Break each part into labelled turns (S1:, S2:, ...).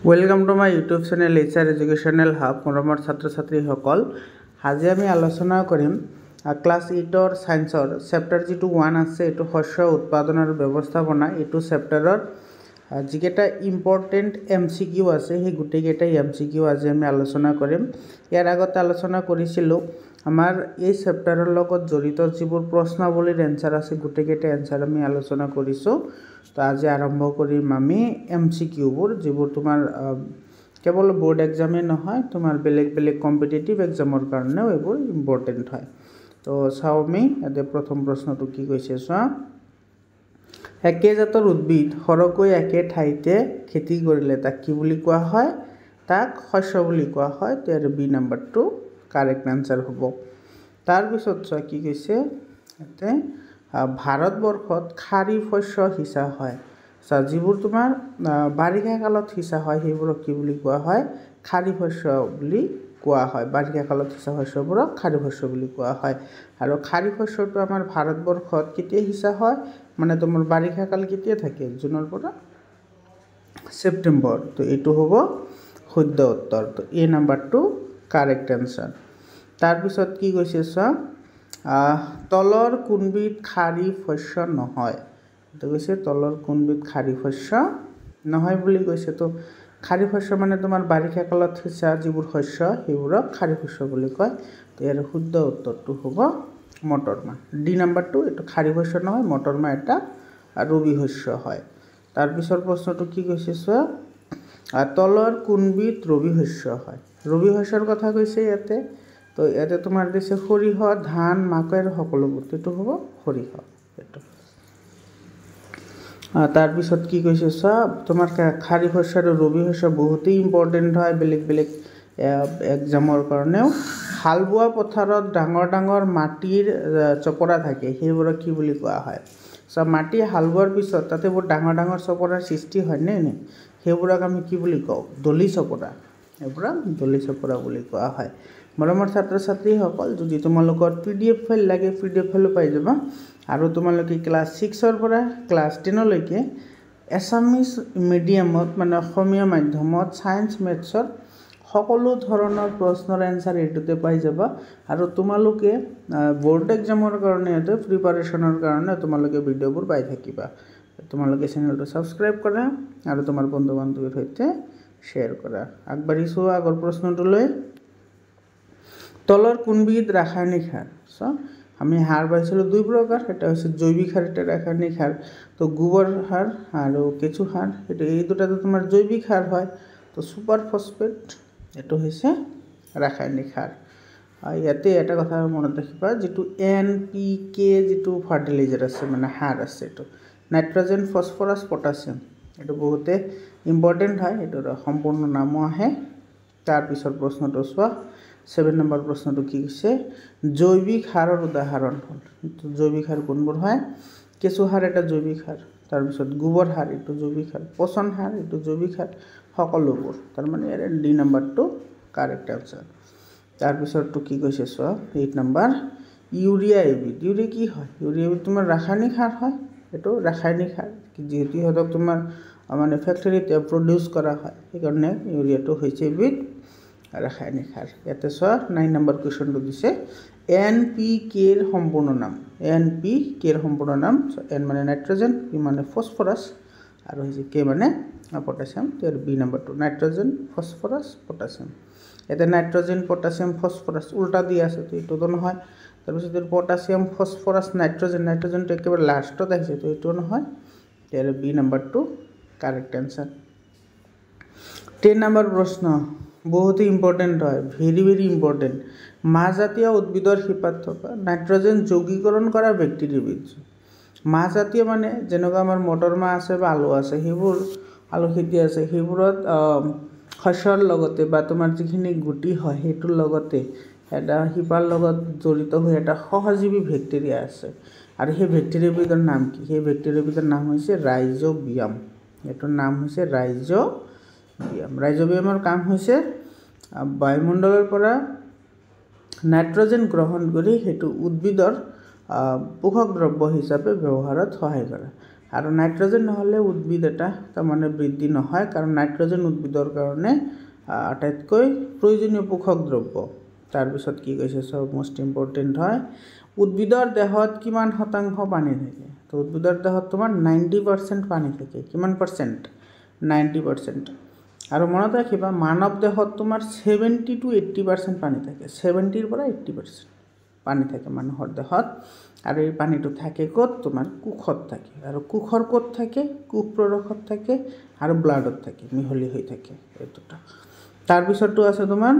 S1: Welcome to my YouTube channel HR educational hub মৰমৰ ছাত্ৰ ছাত্ৰীসকল আজি আমি আলোচনা কৰিম ক্লাছ 8ৰ সায়েন্সৰ চেপ্টাৰ যেটো 1 আছে এটো শস্য উৎপাদন আৰু ব্যৱস্থাপনা এটো চেপ্টাৰৰ যিকেটা ইম্পৰ্টেন্ট এমসিকিউ আছে সেই গুটেকেটা এমসিকিউ আজি আমি আলোচনা কৰিম ইয়াৰ আগতে আলোচনা কৰিছিলো আমাৰ এই চেপ্টাৰৰ লগত জড়িত যিবোৰ প্ৰশ্নাৱলীৰ এনসাৰ আছে গুটেকেটা এনসাৰ আমি আলোচনা কৰিছো তো আজি আৰম্ভ কৰিম আমি এমসিকিউবোৰ যিবোৰ তোমাৰ কেৱল বোৰ্ড এক্সামে নহয় তোমাৰ বেলেগ বেলেগ কম্পিটিটিভ এক্সামৰ কাৰণেও এইবোৰ ইম্পৰ্টেন্ট হয় তো চাও আমি এতে প্ৰথম প্ৰশ্নটো কি কৈছে চোৱা একে জাতৰ উদ্ভিদ সৰকৈ একে ঠাইতে খেতি কৰিলে তাক কি বুলি কোৱা হয় তাক শস্য বুলি কোৱা হয় তেৰ বি নম্বৰটো কাৰেক্ট আনসাৰ হ'ব তাৰ পিছত চোৱা কি কৈছে এতে ভাৰতবৰ্ষত খাৰিফ শস্য হিচা হয় যিবোৰ তোমাৰ বাৰিষা কালত হিচা হয় সেইবোৰক কি বুলি কোৱা হয় খাৰিফ শস্য বুলি কোৱা হয় বাৰিষা কালত হিচা শস্যবোৰক খাৰিফ শস্য বুলি কোৱা হয় আৰু খাৰিফ শস্যটো আমাৰ ভাৰতবৰ্ষত কেতিয়া হিচা হয় মানে তোমাৰ বাৰিষা কাল কেতিয়া থাকে জুনৰ পৰা সেপ্টেম্বৰ তো এটো হ'ব শুদ্ধ উত্তৰ তো এ নম্বৰটো কাৰেক্ট আনসাৰ তাৰ পিছত কি কৈছে চোৱা তলৰ কোনবিধ খাৰিফ শস্য নহয় তো কৈছে তলৰ কোনবিধ খাৰিফ শস্য নহয় বুলি কৈছে তো খাৰিফ শস্য মানে তোমাৰ বাৰিষা কালত হিচা যিবোৰ শস্য সেইবোৰক খাৰিফ শস্য বুলি কয় তো ইয়াৰ শুদ্ধ উত্তৰটো হ'ব মটৰমাহ ডি নম্বৰটো এটো খাৰিফ শস্য নহয় মটৰমাহ এটা ৰবি শস্য হয় তাৰ পিছৰ প্ৰশ্নটো কি কৈছে চোৱা তলৰ কোনবিধ ৰবি শস্য হয় ৰবি শস্যৰ কথা কৈছে ইয়াতে তো ইয়াতে তোমাৰ দিছে সৰিহ ধান মাকৈ আৰু সকলোবোৰ এটো হ'ব সৰিহ এটো তাৰ পিছত কি কৈছে চোৱা তোমাৰ খাৰিফ শস্য আৰু ৰবি শস্য বহুতেই ইম্পৰ্টেন্ট হয় বেলেগ বেলেগ এক্সামৰ কাৰণেও হাল বোৱা পথাৰত ডাঙৰ ডাঙৰ মাটিৰ চপৰা থাকে সেইবোৰক কি বুলি কোৱা হয় সব মাটি হাল বোৱাৰ পিছত তাতে বহুত ডাঙৰ ডাঙৰ চপৰাৰ সৃষ্টি হয় নে সেইবোৰক আমি কি বুলি কওঁ দলি চপৰা এইবোৰক দলি চপৰা বুলি কোৱা হয় মৰমৰ ছাত্ৰ ছাত্ৰীসকল যদি তোমালোকৰ পিডিএফ ফাইল লাগে পিডিএফ ফাইল পাই যাবা আৰু তোমালোকে ক্লাছ 6 ৰ পৰা ক্লাছ 10 লৈকে এছামিজ মিডিয়ামত মানে অসমীয়া মাধ্যমত সায়েন্স মেথছৰ সকলো ধৰণৰ প্ৰশ্নৰ এনসাৰ এটোতে পাই যাবা আৰু তোমালোকে বোৰ্ড এক্সামৰ কাৰণে এটো প্ৰিপাৰেচনৰ কাৰণে তোমালোকে ভিডিঅবোৰ পাই থাকিবা তোমালোকে চেনেলটো সাবস্ক্ৰাইব কৰা আৰু তোমাৰ বন্ধু বান্ধৱীৰ সৈতে শেয়াৰ কৰা আগবাঢ়িছো আগৰ প্ৰশ্নটোলৈ তলৰ কোনবিধ ৰাসায়নিক সাৰ সো আমি সাৰ পাইছিলো দুই প্ৰকাৰ এটা হৈছে জৈৱিক সাৰ এটা ৰাসায়নিক সাৰ তো গোবৰ সাৰ আৰু কেঁচু সাৰ এটা এই দুটাটো তোমাৰ জৈৱিক সাৰ হয় তো সুপাৰ ফসফেট এটো হৈছে ৰাসায়নিক সাৰ ইয়াতে এটা কথা মনত ৰাখিবা যেটো এনপিকে যেটো ফাৰ্টিলাইজাৰ আছে মানে সাৰ আছে এটো নাইট্ৰজেন ফসফৰাছ পটাছিয়াম এটো বহুতে ইম্পৰ্টেন্ট হয় এটোৰ সম্পূৰ্ণ নাম আহে তাৰ পিছৰ প্ৰশ্নটো চোৱা 7 নম্বৰ প্ৰশ্নটো কি কৈছে জৈৱিক সাৰৰ উদাহৰণ হ'ল জৈৱিক সাৰ কোনবোৰ হয় কেঁচু সাৰ এটা জৈৱিক সাৰ তাৰ পিছত গোবৰ সাৰ এটো জৈৱিক সাৰ পচন সাৰ এটো জৈৱিক সাৰ সকলোবোৰ তাৰ মানে ইয়াৰ ডি নম্বৰটো কাৰেক্ট আনসাৰ তাৰ পিছৰটো কি কৈছে চোৱা 8 নম্বৰ ইউৰিয়া এবিধ ইউৰিয়া কি হয় ইউৰিয়া তোমাৰ ৰাসায়নিক সাৰ হয় এটো ৰাসায়নিক সাৰ যেহেতু হদক তোমাৰ মানে ফ্যাক্টৰীতে প্ৰডিউস কৰা হয় এই কাৰণে ইউৰিয়াটো হৈছে এবিধ ৰাসায়নিক সাৰ ইয়াতে চোৱা 9 নম্বৰ কোৱেশ্চনটো দিছে এনপিকে এৰ সম্পূৰ্ণ নাম এনপিকে এৰ সম্পূৰ্ণ নাম এন মানে নাইট্ৰজেন পি মানে ফসফৰাছ আৰু হৈছে কে মানে পটাছিয়াম তেৰ বি নম্বৰটো নাইট্ৰজেন ফসফৰাছ পটাছিয়াম এতে নাইট্ৰজেন পটাছিয়াম ফসফৰাছ উল্টা দি আছে তো এটো নহয় তাৰ পিছত পটাছিয়াম ফসফৰাছ নাইট্ৰজেনটো একেবাৰে লাষ্টত আহিছে তো এটো নহয় তেৰ বি নম্বৰটো কাৰেক্ট আনসাৰ 10 নম্বৰ প্ৰশ্ন বহুত ইম্পৰ্টেন্ট হয় ভেৰি ইম্পৰ্টেন্ট মাহজাতীয় উদ্ভিদৰ শিপাত থকা নাইট্ৰজেন যৌগীকৰণ কৰা ব্যাক্টেৰিয়া বীজ মাহজাতীয় মানে যেনেকৈ আমাৰ মটৰমাহ আছে বা আলু আছে সেইবোৰ আলু খেতি আছে সেইবোৰত শস্যৰ লগতে বা তোমাৰ যিখিনি গুটি হয় হেতুৰ লগতে এটা শিপাৰ লগত জড়িত হৈ এটা সহজীৱী ব্যাক্টেৰিয়া আছে আৰু সেই ব্যাক্টেৰিয়া বিধৰ নাম কি সেই ব্যাক্টেৰিয়া বিধৰ নাম হৈছে ৰাইজোবিয়াম এটোৰ নাম হৈছে ৰাইজোবিয়ামৰ কাম হৈছে বায়ুমণ্ডলৰ পৰা নাইট্ৰজেন গ্ৰহণ কৰি হেতু উদ্ভিদৰ পোষক দ্ৰব্য হিচাপে ব্যৱহাৰত সহায় কৰা আৰু নাইট্ৰজেন নহ'লে উদ্ভিদ এটা তাৰমানে বৃদ্ধি নহয়, কাৰণ নাইট্ৰজেন উদ্ভিদৰ কাৰণে আটাইতকৈ প্ৰয়োজনীয় পোষক দ্ৰব্য। তাৰপিছত কি কৈছে চব মোষ্ট ইম্পৰ্টেণ্ট হয়, উদ্ভিদৰ দেহত কিমান শতাংশ পানী থাকে? তো উদ্ভিদৰ দেহত তোমাৰ 90% পানী থাকে। কিমান পাৰ্চেণ্ট? 90%। আৰু মনত ৰাখিবা মানৱ দেহত তোমাৰ 70 to 80% পানী থাকে। 70ৰ পৰা 80% পানী থাকে মানুহৰ দেহত। আৰু এই পানীটো থাকে ক'ত? তোমাৰ কোষত থাকে। আৰু কোষৰ ক'ত থাকে? কোষ প্ৰদেশত থাকে আৰু ব্লাডত থাকে, মিহলি হৈ থাকে এই দুটা। তাৰপিছতো আছে তোমাৰ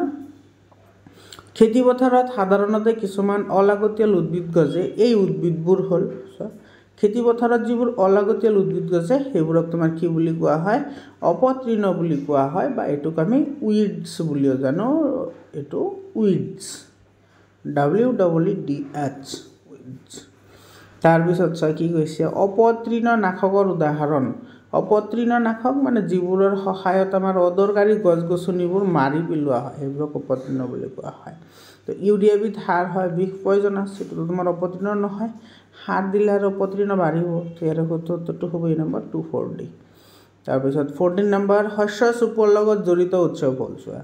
S1: খেতি পথাৰত সাধাৰণতে কিছুমান অলাগতিয়াল উদ্ভিদ গজে। এই উদ্ভিদবোৰ হ'ল খেতি পথাৰত যিবোৰ অলাগতিয়াল উদ্ভিদ গজে সেইবোৰক তোমাৰ কি বুলি কোৱা হয়? অপতৃণ বুলি কোৱা হয়, বা এইটোক আমি উইডছ বুলিও জানো। এইটো উইডছ, WEEDH, উইডছ। তাৰপিছত কি কৈছে? অপতৃণ নাশকৰ উদাহৰণ। অপতৃণ নাশক মানে যিবোৰৰ সহায়ত আমাৰ অদৰকাৰী গছ গছনিবোৰ মাৰি পেলোৱা হয়, সেইবোৰক অপতৃণ বুলি কোৱা হয়। তো ইউৰিয়া এবিধ সাৰ হয়, বিষ পয়জনাছ, সেইটোতো তোমাৰ অপতৃণ নহয়। সাৰ দিলে আৰু অপতৃণ বাঢ়িব। ইয়াৰ উত্তৰটো হ'ব এই নম্বৰ 24D। তাৰপিছত 14 নম্বৰ, শস্য চপোৱাৰ লগত জড়িত উৎসৱ হ'ল। চোৱা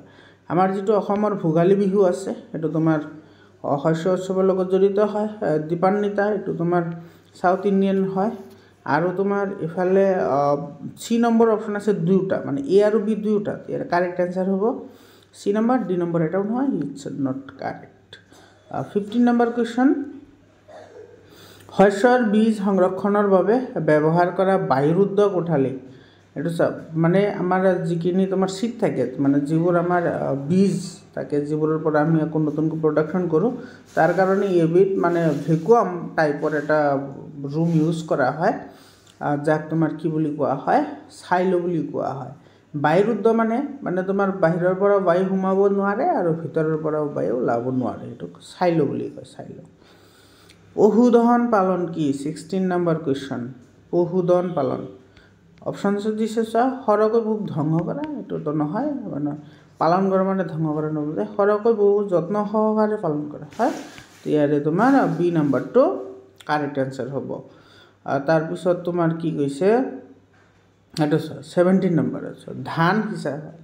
S1: আমাৰ যিটো অসমৰ ভোগালী বিহু আছে, সেইটো তোমাৰ শস্য উৎসৱৰ লগত জড়িত হয়। দীপান্বিতা, এইটো তোমাৰ সাউথ ইণ্ডিয়ান হয়। আৰু তোমাৰ ইফালে চি নম্বৰ অপশ্যন আছে দুটা, মানে এ আৰু বি দুয়োটা। ইয়াৰ কাৰেক্ট এনচাৰ হ'ব চি নম্বৰ। ডি নম্বৰ এটাও নহয়, it's not correct. 15 number question, শস্যৰ বীজ সংৰক্ষণৰ বাবে ব্যৱহাৰ কৰা বায়ুৰুদ্ধ কোঠালি। এইটো চাওক, মানে আমাৰ যিখিনি তোমাৰ চিট থাকে, মানে যিবোৰ আমাৰ বীজ থাকে, যিবোৰৰ পৰা আমি আকৌ নতুনকৈ প্ৰডাকশ্যন কৰোঁ, তাৰ কাৰণে এবিধ মানে ভেকুৱাম টাইপৰ এটা ৰুম ইউজ কৰা হয়, যাক তোমাৰ কি বুলি কোৱা হয়? ছাইলো বুলি কোৱা হয়। বায়ুৰুদ্ধ মানে তোমাৰ বাহিৰৰ পৰা বায়ু সোমাব নোৱাৰে আৰু ভিতৰৰ পৰাও বায়ু ওলাব নোৱাৰে, এইটোক ছাইলো বুলি কয়, ছাইলো। পশুধন পালন কি? 16 নম্বৰ কুৱেশ্যন, পশুধন পালন। অপশ্যন দিছে চোৱা, সৰহকৈ পশু ধ্বংস কৰা, এইটোতো নহয়, মানে পালন কৰা মানে ধ্বংস কৰা নবোধে, সৰহকৈ পশু যত্ন সহকাৰে পালন কৰা হয়। ইয়াৰে তোমাৰ বি নম্বৰটো কাৰেক্ট এনচাৰ হ'ব। তাৰপিছত তোমাৰ কি কৈছে? এইটো 17 নম্বৰ আছে, ধান সিঁচা হয়।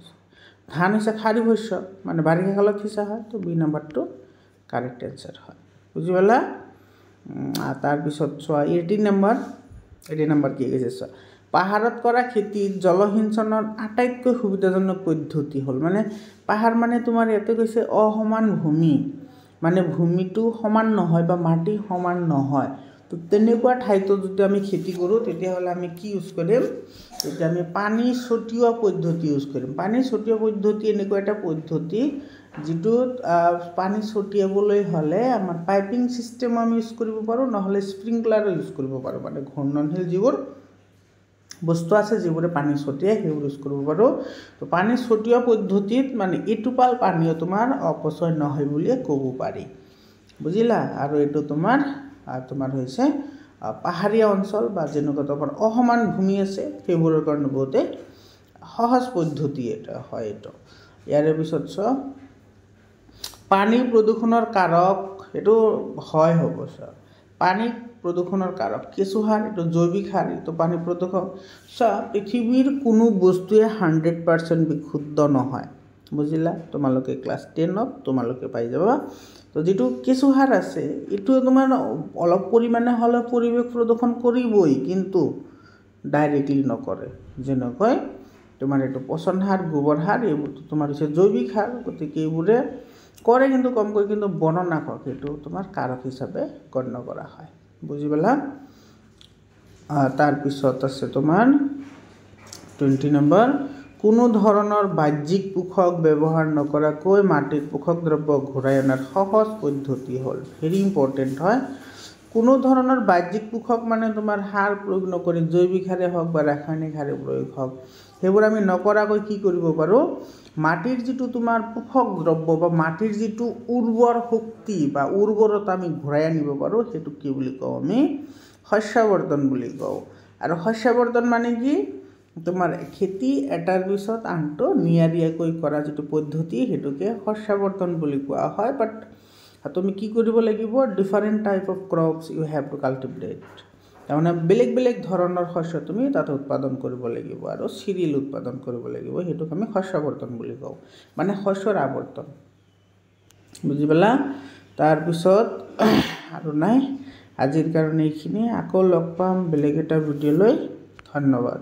S1: ধান হৈছে খাৰিফ শস্য, মানে বাৰিষা কালত সিঁচা হয়। তো বি নম্বৰটো কাৰেক্ট এনচাৰ হয়। বুজি পালা? তাৰপিছত চোৱা 18 নম্বৰ কি কৈছে চোৱা, পাহাৰত কৰা খেতিত জলসিঞ্চনৰ আটাইতকৈ সুবিধাজনক পদ্ধতি হ'ল, মানে পাহাৰ মানে তোমাৰ ইয়াতে কৈছে অসমান ভূমি, মানে ভূমিটো সমান নহয় বা মাটি সমান নহয়। তো তেনেকুৱা ঠাইতো যদি আমি খেতি কৰোঁ, তেতিয়াহ'লে আমি কি ইউজ কৰিম? তেতিয়া আমি পানী ছটিওৱা পদ্ধতি ইউজ কৰিম। পানী ছটিওৱা পদ্ধতি এনেকুৱা এটা পদ্ধতি যিটোত পানী ছটিয়াবলৈ হ'লে আমাৰ পাইপিং ছিষ্টেম আমি ইউজ কৰিব পাৰোঁ, নহ'লে স্প্ৰিংকলাৰো ইউজ কৰিব পাৰোঁ। মানে ঘূৰ্ণনশীল যিবোৰ বস্তু আছে, যিবোৰে পানী ছটিয়াই, সেইবোৰ ইউজ কৰিব পাৰোঁ। তো পানী ছটিওৱা পদ্ধতিত মানে এটোপাল পানীও তোমাৰ অপচয় নহয় বুলিয়ে ক'ব পাৰি। বুজিলা? আৰু এইটো তোমাৰ হৈছে পাহাৰীয়া অঞ্চল বা যেনেকুৱা তোমাৰ অসমান ভূমি আছে, সেইবোৰৰ কাৰণে বহুতে সহজ পদ্ধতি এটা হয় এইটো। ইয়াৰে পিছত চোৱা, পানী প্ৰদূষণৰ কাৰক, এইটো হয় হ'ব চোৱা, পানী প্ৰদূষণৰ কাৰক কেঁচুসাৰ, এইটো জৈৱিক সাৰ, এইটো পানী প্ৰদূষক। চোৱা, পৃথিৱীৰ কোনো বস্তুৱে 100% বিশুদ্ধ নহয়। বুজিলা? তোমালোকে ক্লাছ 10ত তোমালোকে পাই যাবা। তো যিটো কেঁচুসাৰ আছে, এইটো তোমাৰ অলপ পৰিমাণে হ'লেও পৰিৱেশ প্ৰদূষণ কৰিবই, কিন্তু ডাইৰেক্টলি নকৰে। যেনেকৈ তোমাৰ এইটো পচন সাৰ, গোবৰ সাৰ, এইবোৰতো তোমাৰ হৈছে জৈৱিক সাৰ, গতিকে এইবোৰে কৰে কিন্তু কমকৈ, কিন্তু বননাশক সেইটো তোমাৰ কাৰক হিচাপে গণ্য কৰা হয়। বুজি পালা? তাৰপিছত আছে তোমাৰ 20 নম্বৰ, কোনো ধৰণৰ বাহ্যিক পোষক ব্যৱহাৰ নকৰাকৈ মাটিত পোষক দ্ৰব্য ঘূৰাই অনাৰ সহজ পদ্ধতি হ'ল। ভেৰি ইম্পৰ্টেণ্ট হয়। কোনো ধৰণৰ বাহ্যিক পোষক মানে তোমাৰ সাৰ প্ৰয়োগ নকৰি, জৈৱিক সাৰেই হওক বা ৰাসায়নিক সাৰেই প্ৰয়োগ হওক, সেইবোৰ আমি নকৰাকৈ কি কৰিব পাৰোঁ? মাটিৰ যিটো তোমাৰ পোষক দ্ৰব্য বা মাটিৰ যিটো উৰ্বৰ শক্তি বা উৰ্বৰতা আমি ঘূৰাই আনিব পাৰোঁ, সেইটো কি বুলি কওঁ? আমি শস্যবৰ্ধন বুলি কওঁ। আৰু শস্যবৰ্ধন মানে কি? তোমাৰ খেতি এটাৰ পিছত আনটো নিয়াৰিকৈ কৰা যিটো পদ্ধতি, সেইটোকে শস্যবৰ্ধন বুলি কোৱা হয়। বাট তুমি কি কৰিব লাগিব? Different type of crops you have to cultivate. তাৰমানে বেলেগ বেলেগ ধৰণৰ শস্য তুমি তাতে উৎপাদন কৰিব লাগিব আৰু চিৰিয়েল উৎপাদন কৰিব লাগিব, সেইটোক আমি শস্যাৱৰ্তন বুলি কওঁ, মানে শস্যৰ আৱৰ্তন। বুজি পালা? তাৰপিছত আৰু নাই, আজিৰ কাৰণে এইখিনি। আকৌ লগ পাম বেলেগ এটা ভিডিঅ'লৈ। ধন্যবাদ।